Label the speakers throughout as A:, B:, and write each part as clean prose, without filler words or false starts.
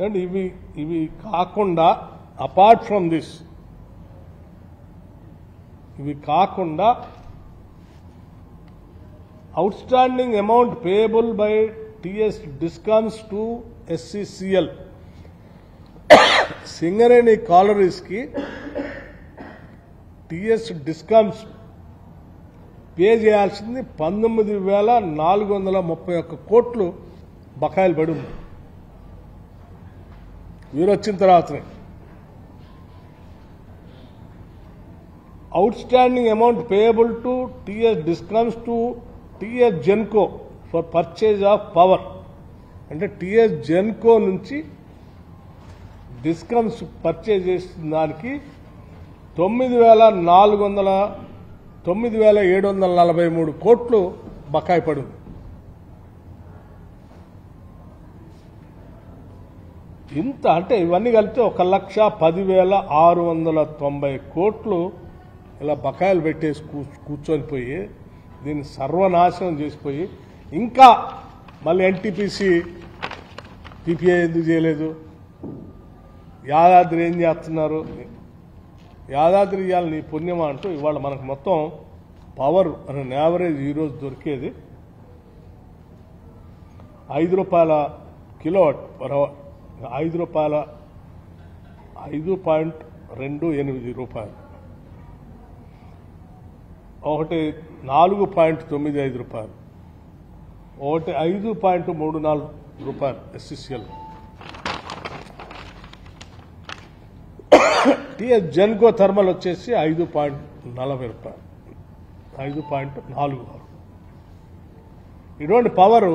A: And ఇవి కాకుండా apart from this ఇవి కాకుండా outstanding amount payable by TS discoms to SCCL Singareni collieries కి టీఎస్ డిస్కామ్స్ పే చేయాల్సింది 19,431 కోట్లు బకాయిలు పడి ఉంది. వీరు వచ్చిన తర్వాతనే outstanding amount payable to TS discoms to TS Genco for purchase of power అంటే టీఎస్ జెన్కో నుంచి డిస్కామ్స్ పర్చేజ్ చేసిన దానికి 9,743 కోట్లు బకాయి పడింది. ఇంత అంటే ఇవన్నీ కలిపితే 1,10,690 కోట్లు ఇలా బకాయిలు పెట్టేసి కూర్చొని పోయి దీన్ని సర్వనాశనం చేసిపోయి ఇంకా మళ్ళీ ఎన్టీపీసీ పీపీఐ ఎందుకు చేయలేదు, యాదాద్రి ఏం చేస్తున్నారు, యాదాద్రి ఇవాళ నీ పుణ్యమా అంటూ ఇవాళ మనకు మొత్తం పవర్ అనే యావరేజ్ ఈరోజు దొరికేది ₹5 కిలోవాట్ పర్ అవర్, ₹5.28, ఒకటి ₹4.95, ఒకటి ₹5.34 ఎస్సీసీఎల్. టీఎస్ జెన్కో థర్మల్ వచ్చేసి ₹5.40, 5.46. ఇటువంటి పవరు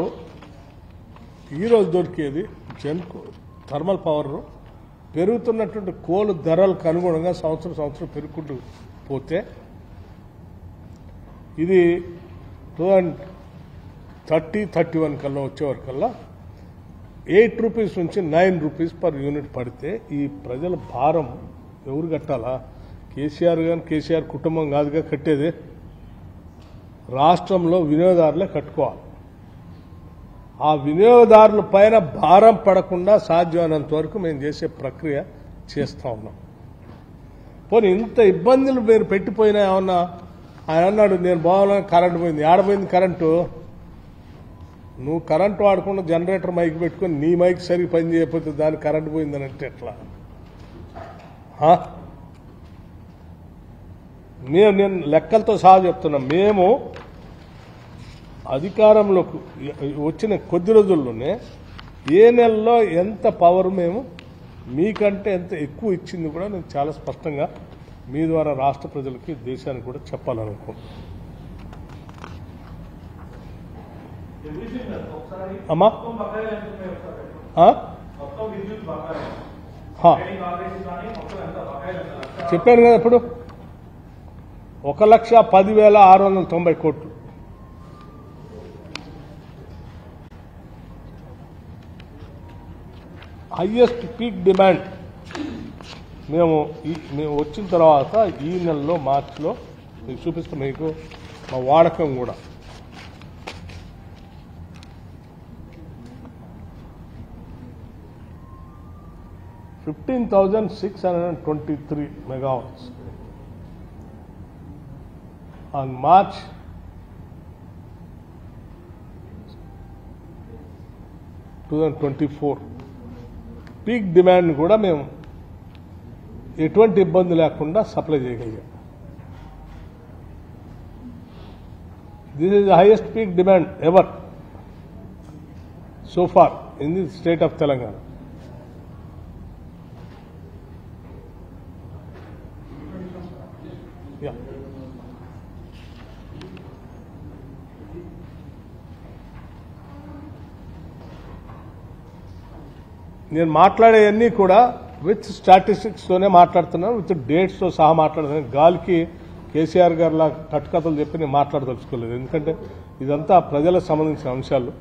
A: ఈరోజు దొరికేది జెన్కో థర్మల్ పవర్ పెరుగుతున్నటువంటి కోల్ ధరలకు అనుగుణంగా సంవత్సరం పెరుగుకుంటూ పోతే ఇది 2030-31 కల్లా వచ్చేవరకల్లా ₹8 నుంచి ₹9 పర్ యూనిట్ పడితే ఈ ప్రజల భారం ఎవరు కట్టాలా? కేసీఆర్ కానీ కేసీఆర్ కుటుంబం కాదుగా కట్టేది, రాష్ట్రంలో వినియోగదారులే కట్టుకోవాలి. ఆ వినియోగదారుల పైన భారం పడకుండా సాధ్యమైనంత వరకు మేము చేసే ప్రక్రియ చేస్తూ ఉన్నాం. పోనీ ఇంత ఇబ్బందులు మీరు పెట్టిపోయినా ఏమన్నా ఆయన అన్నాడు నేను బాగాలని కరెంటు పోయింది. ఆడపోయింది కరెంటు? నువ్వు కరెంటు వాడకుండా జనరేటర్ మైక్ పెట్టుకొని నీ మైక్ సరిగ్గా పని చేయకపోతే దానికి కరెంటు పోయిందని అంటే ఎట్లా? నేను లెక్కలతో సహా చెప్తున్నా. మేము అధికారంలోకి వచ్చిన కొద్ది రోజుల్లోనే ఏ నెలలో ఎంత పవర్ మేము మీకంటే ఎంత ఎక్కువ ఇచ్చింది కూడా నేను చాలా స్పష్టంగా మీ ద్వారా రాష్ట్ర ప్రజలకి దేశానికి కూడా చెప్పాలనుకుంటున్నాను. అమ్మా చెప్పాను కదా ఇప్పుడు 1,10,690 కోట్లు. హైయెస్ట్ పీక్ డిమాండ్ మేము వచ్చిన తర్వాత ఈ నెలలో మార్చిలో మీకు చూపిస్తాం. మీకు మా వాడకం కూడా $15,623 megawatts on March 2024. Peak demand కూడా మేము ఎటువంటి ఇబ్బంది లేకుండా సప్లై చేయగలిగాం. This is the highest peak demand ever so far in the state of Telangana. నేను మాట్లాడేవన్నీ కూడా విత్ స్టాటిస్టిక్స్తోనే మాట్లాడుతున్నాను, విత్ డేట్స్తో సహా మాట్లాడుతున్నాను. గాలికి కేసీఆర్ గారిలా కట్టుకథలు చెప్పి నేను మాట్లాడదలుచుకోలేదు. ఎందుకంటే ఇదంతా ప్రజలకు సంబంధించిన అంశాలు.